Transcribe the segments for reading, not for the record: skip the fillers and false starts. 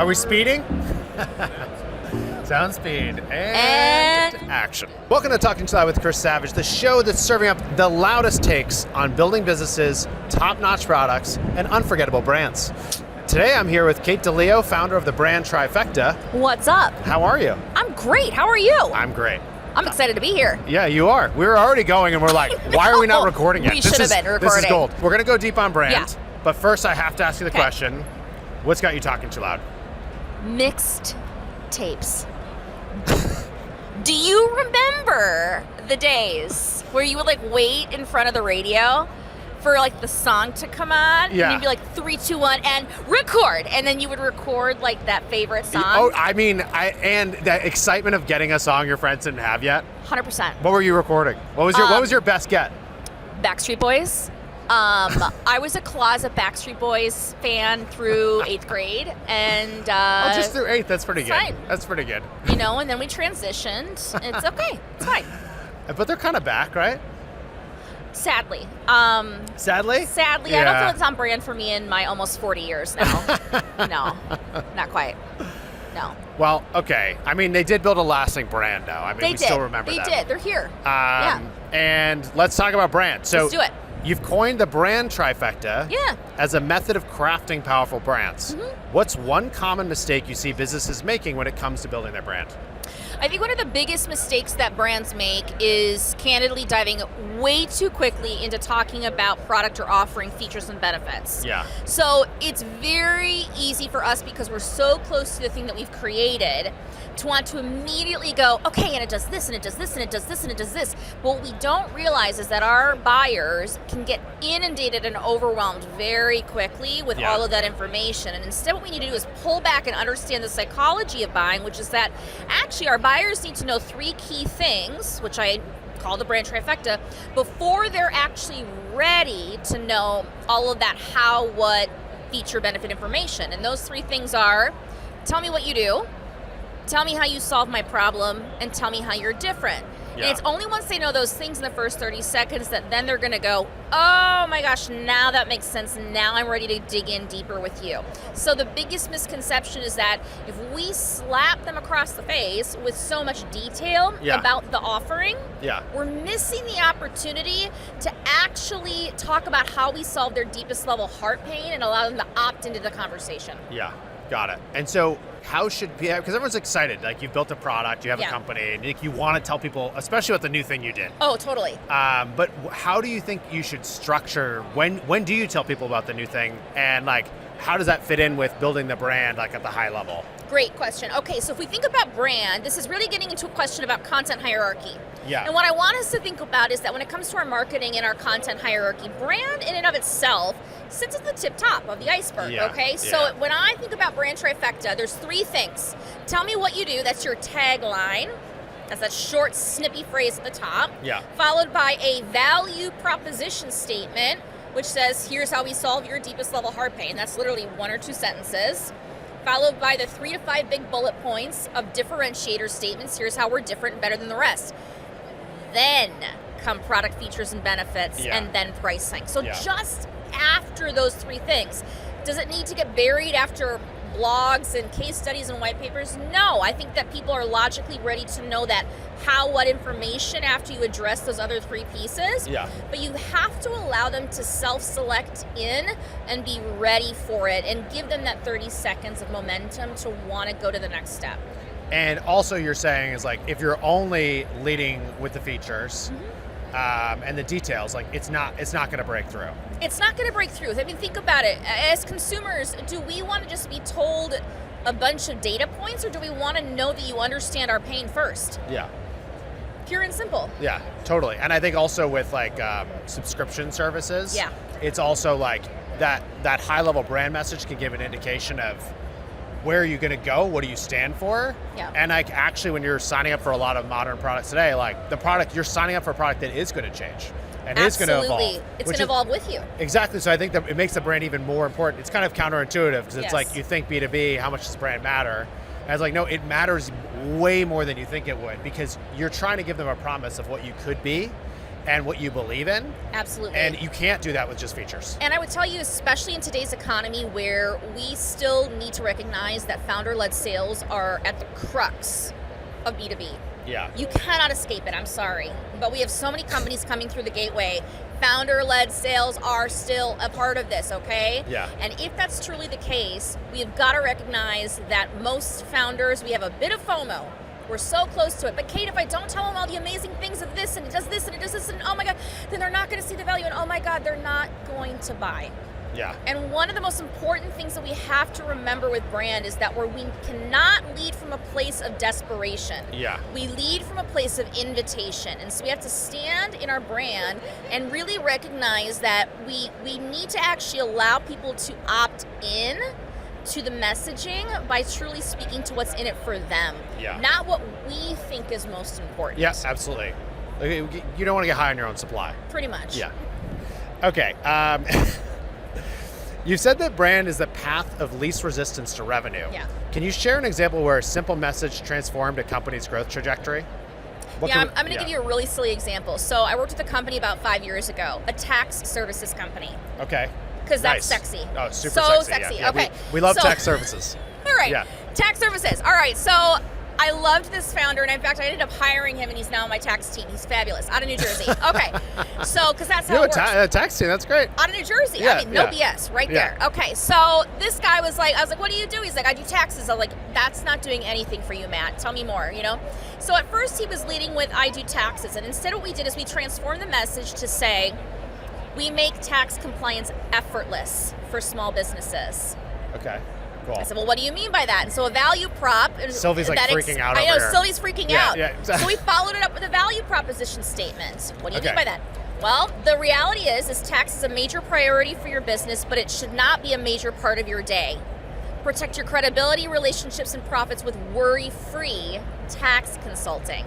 Are we speeding? Sound speed and action. Welcome to Talking Loud with Chris Savage, the show that's serving up the loudest takes on building businesses, top-notch products, and unforgettable brands. Today I'm here with Kate DiLeo, founder of the Brand Trifecta. What's up? How are you? I'm great. How are you? I'm great. I'm excited to be here. Yeah, you are. We were already going and we're like, why are we not recording yet? We should have been recording. This is gold. We're going to go deep on brand, Yeah. but first I have to ask you the question, what's got you talking too loud? Mixed tapes. Do you remember the days where you would like wait in front of the radio for like the song to come on? Yeah. And you'd be like 3, 2, 1 and record, and then you would record like that favorite song. Oh, I mean, and that excitement of getting a song your friends didn't have yet. 100%. What were you recording? What was your best get? Backstreet Boys. I was a closet Backstreet Boys fan through 8th grade, and Just through 8th. That's pretty good. fine. That's pretty good. You know, and then we transitioned. It's okay. It's fine. But they're kind of back, right? Sadly. Sadly? Sadly, I don't feel it's on brand for me in my almost 40 years now. No, not quite. No. Well, okay. I mean, they did build a lasting brand, though. I mean, They we did. still remember They them. did. They're here. Yeah. And let's talk about brand. So Let's do it. You've coined the Brand Trifecta Yeah. as a method of crafting powerful brands. Mm-hmm. What's one common mistake you see businesses making when it comes to building their brand? I think one of the biggest mistakes that brands make is candidly diving way too quickly into talking about product or offering features and benefits. Yeah. So it's very easy for us, because we're so close to the thing that we've created, to want to immediately go, okay, and it does this, and it does this, and it does this, and it does this. But what we don't realize is that our buyers can get inundated and overwhelmed very quickly with all of that information. And instead what we need to do is pull back and understand the psychology of buying, which is that actually our buyers need to know 3 key things, which I call the Brand Trifecta, before they're actually ready to know all of that how, what, feature, benefit information. And those 3 things are, tell me what you do, tell me how you solve my problem, and tell me how you're different. Yeah. And it's only once they know those things in the first 30 seconds that then they're going to go, oh my gosh, now that makes sense. Now I'm ready to dig in deeper with you. So the biggest misconception is that if we slap them across the face with so much detail about the offering, we're missing the opportunity to actually talk about how we solve their deepest level heart pain and allow them to opt into the conversation. Yeah, got it. And so how should, because everyone's excited, like you've built a product, you have a company, and you want to tell people, especially with the new thing you did. Oh, totally. But how do you think you should structure, when do you tell people about the new thing, and like, how does that fit in with building the brand like at the high level? Great question. Okay, so if we think about brand, this is really getting into a question about content hierarchy. Yeah. And what I want us to think about is that when it comes to our marketing and our content hierarchy, brand in and of itself sits at the tip top of the iceberg, okay? So when I think about Brand Trifecta, there's 3 things. Tell me what you do, that's your tagline. That's that short, snippy phrase at the top. Yeah. Followed by a value proposition statement, which says, here's how we solve your deepest level heart pain. That's literally 1 or 2 sentences. Followed by the 3 to 5 big bullet points of differentiator statements. Here's how we're different and better than the rest. Then come product features and benefits, and then pricing. So just after those 3 things, does it need to get buried after blogs and case studies and white papers? No, I think that people are logically ready to know that how, what information after you address those other 3 pieces. But you have to allow them to self-select in and be ready for it, and give them that 30 seconds of momentum to want to go to the next step. And also you're saying is like, if you're only leading with the features and the details, like it's not going to break through. It's not going to break through. I mean, think about it. As consumers, do we want to just be told a bunch of data points, or do we want to know that you understand our pain first? Yeah. Pure and simple. Yeah, totally. And I think also with like subscription services, it's also like that high level brand message can give an indication of where are you going to go, what do you stand for? And like actually when you're signing up for a lot of modern products today, like the product, you're signing up for a product that is going to change and is going to evolve. It's going to evolve with you. Exactly. So I think that it makes the brand even more important. It's kind of counterintuitive because it's like you think B2B, how much does brand matter? And it's like, no, it matters way more than you think it would, because you're trying to give them a promise of what you could be. and what you believe in. Absolutely. And you can't do that with just features. And I would tell you, especially in today's economy where we still need to recognize that founder-led sales are at the crux of B2B. Yeah. You cannot escape it, I'm sorry. But we have so many companies coming through the gateway. Founder-led sales are still a part of this, okay? Yeah. And if that's truly the case, we've got to recognize that most founders, we have a bit of FOMO. We're so close to it. But Kate, if I don't tell them all the amazing things of this, and it does this, and it does this, and oh my God, then they're not going to see the value, and oh my God, they're not going to buy. Yeah. And one of the most important things that we have to remember with brand is that we cannot lead from a place of desperation. Yeah. We lead from a place of invitation. And so we have to stand in our brand and really recognize that we need to actually allow people to opt in to the messaging by truly speaking to what's in it for them. Yeah. Not what we think is most important. Yes, absolutely. You don't want to get high on your own supply. Pretty much. Yeah. Okay. You said that brand is the path of least resistance to revenue. Yeah. Can you share an example where a simple message transformed a company's growth trajectory? I'm going to give you a really silly example. So I worked with a company about 5 years ago, a tax services company. Okay. Because that's sexy. Oh, super so sexy. sexy. Yeah. Okay. We love tax services. All right. Yeah. Tax services. All right. So I loved this founder, and in fact, I ended up hiring him, and he's now on my tax team. He's fabulous. Out of New Jersey. Okay. So, because that's how it works. A tax team, that's great. Out of New Jersey. Yeah, I mean, no BS, right there. Okay. So this guy was like, I was like, what do you do? He's like, I do taxes. I was like, that's not doing anything for you, Matt. Tell me more, you know? So at first he was leading with, I do taxes. And instead what we did is we transformed the message to say, we make tax compliance effortless for small businesses. Okay. Cool. I said, well, what do you mean by that? And so a value prop. Sylvie's like freaking out I know, over here. Sylvie's freaking out. Yeah. So we followed it up with a value proposition statement. What do you mean by Okay. that? Well, the reality is tax is a major priority for your business, but it should not be a major part of your day. Protect your credibility, relationships, and profits with worry-free tax consulting.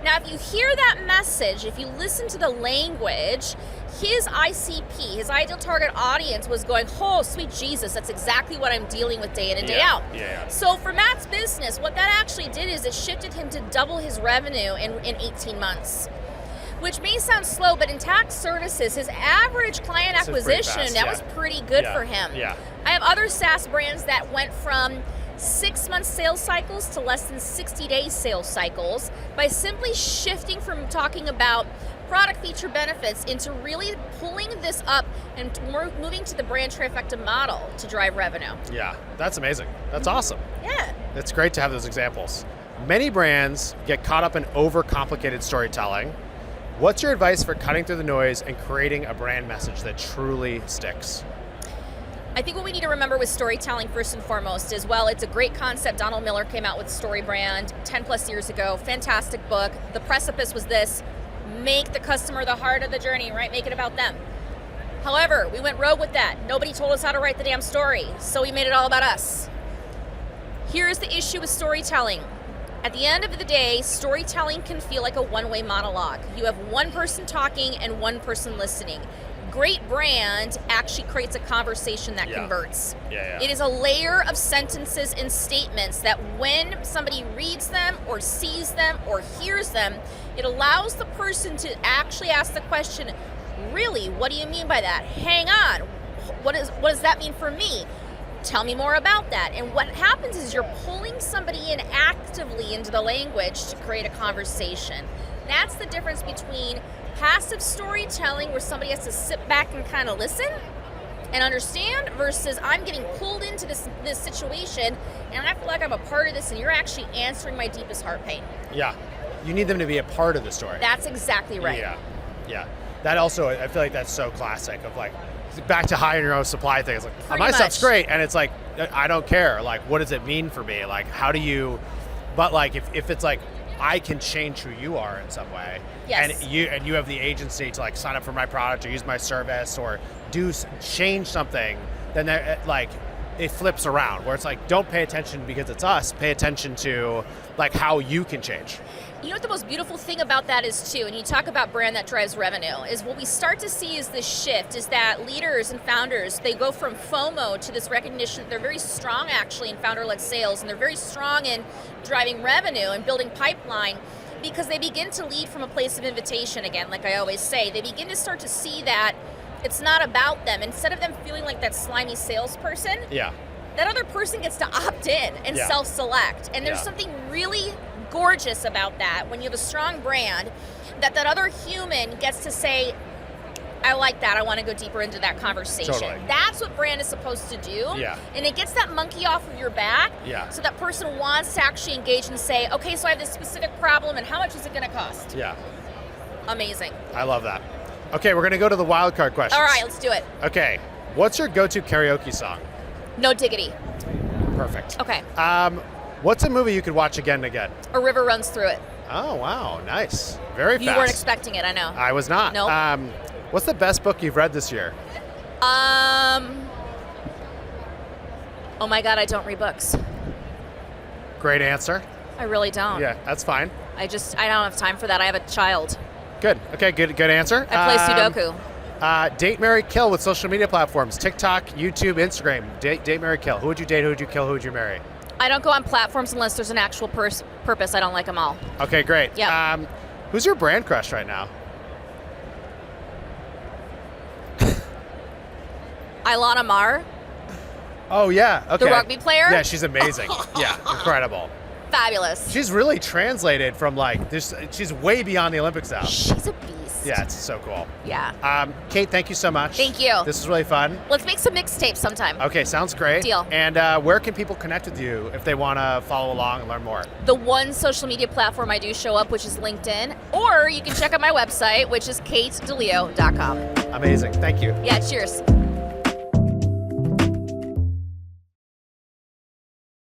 Now, if you hear that message, if you listen to the language, his ICP, his ideal target audience, was going, oh, sweet Jesus, that's exactly what I'm dealing with day in and day out. Yeah. So for Matt's business, what that actually did is it shifted him to double his revenue in 18 months. Which may sound slow, but in tax services, his average client acquisition, was pretty good for him. Yeah. I have other SaaS brands that went from 6-month sales cycles to less than 60-day sales cycles by simply shifting from talking about product feature benefits into really pulling this up and moving to the Brand Trifecta model to drive revenue. Yeah, that's amazing. That's awesome. Yeah. It's great to have those examples. Many brands get caught up in overcomplicated storytelling. What's your advice for cutting through the noise and creating a brand message that truly sticks? I think what we need to remember with storytelling first and foremost is, well, it's a great concept. Donald Miller came out with Story Brand 10 plus years ago. Fantastic book. The precipice was this: make the customer the heart of the journey, right? Make it about them. However, we went rogue with that. Nobody told us how to write the damn story, so we made it all about us. Here's the issue with storytelling. At the end of the day, storytelling can feel like a one-way monologue. You have one person talking and one person listening. Great brand actually creates a conversation that converts. Yeah. It is a layer of sentences and statements that when somebody reads them or sees them or hears them, it allows the person to actually ask the question, really, what do you mean by that? Hang on, what does that mean for me? Tell me more about that. And what happens is you're pulling somebody in actively into the language to create a conversation. That's the difference between passive storytelling, where somebody has to sit back and kind of listen and understand, versus I'm getting pulled into this situation and I feel like I'm a part of this and you're actually answering my deepest heart pain. Yeah. You need them to be a part of the story. That's exactly right. Yeah. That also, I feel like that's so classic of like, back to high in your own supply thing. It's like, my stuff's great. And it's like, I don't care. Like, what does it mean for me? Like, how do you, but like, if it's like, I can change who you are in some way. Yes. And you have the agency to like sign up for my product or use my service or change something, then like it flips around where it's like, don't pay attention because it's us, pay attention to like how you can change. You know what the most beautiful thing about that is too, and you talk about brand that drives revenue, is what we start to see is this shift, is that leaders and founders, they go from FOMO to this recognition that they're very strong actually in founder-led sales, and they're very strong in driving revenue and building pipeline. because they begin to lead from a place of invitation again, like I always say. They begin to start to see that it's not about them. Instead of them feeling like that slimy salesperson, that other person gets to opt in and self-select. And there's something really gorgeous about that when you have a strong brand, that other human gets to say, I like that. I want to go deeper into that conversation. Totally. That's what brand is supposed to do. Yeah. And it gets that monkey off of your back. Yeah. So that person wants to actually engage and say, okay, so I have this specific problem and how much is it going to cost? Yeah. Amazing. I love that. Okay, we're going to go to the wild card questions. All right, let's do it. Okay. What's your go-to karaoke song? No Diggity. Perfect. Okay. What's a movie you could watch again and again? A River Runs Through It. Oh, wow. Nice. Very fast. You weren't expecting it, I know. I was not. Nope. What's the best book you've read this year? Oh my God, I don't read books. Great answer. I really don't. Yeah, that's fine. I don't have time for that. I have a child. Good. Okay, good answer. I play Sudoku. Date, marry, kill with social media platforms. TikTok, YouTube, Instagram. Date, marry, kill. Who would you date? Who would you kill? Who would you marry? I don't go on platforms unless there's an actual purpose. I don't like them all. Okay, great. Yeah. Who's your brand crush right now? Ilana Mar. Oh, yeah. Okay. The rugby player? Yeah, she's amazing. Yeah, incredible. Fabulous. She's really translated from like this. She's way beyond the Olympics now. She's a beast. Yeah, it's so cool. Yeah. Kate, thank you so much. Thank you. This was really fun. Let's make some mixtapes sometime. Okay, sounds great. Deal. And where can people connect with you if they want to follow along and learn more? The one social media platform I do show up, which is LinkedIn, or you can check out my website, which is katedileo.com. Amazing. Thank you. Yeah, cheers.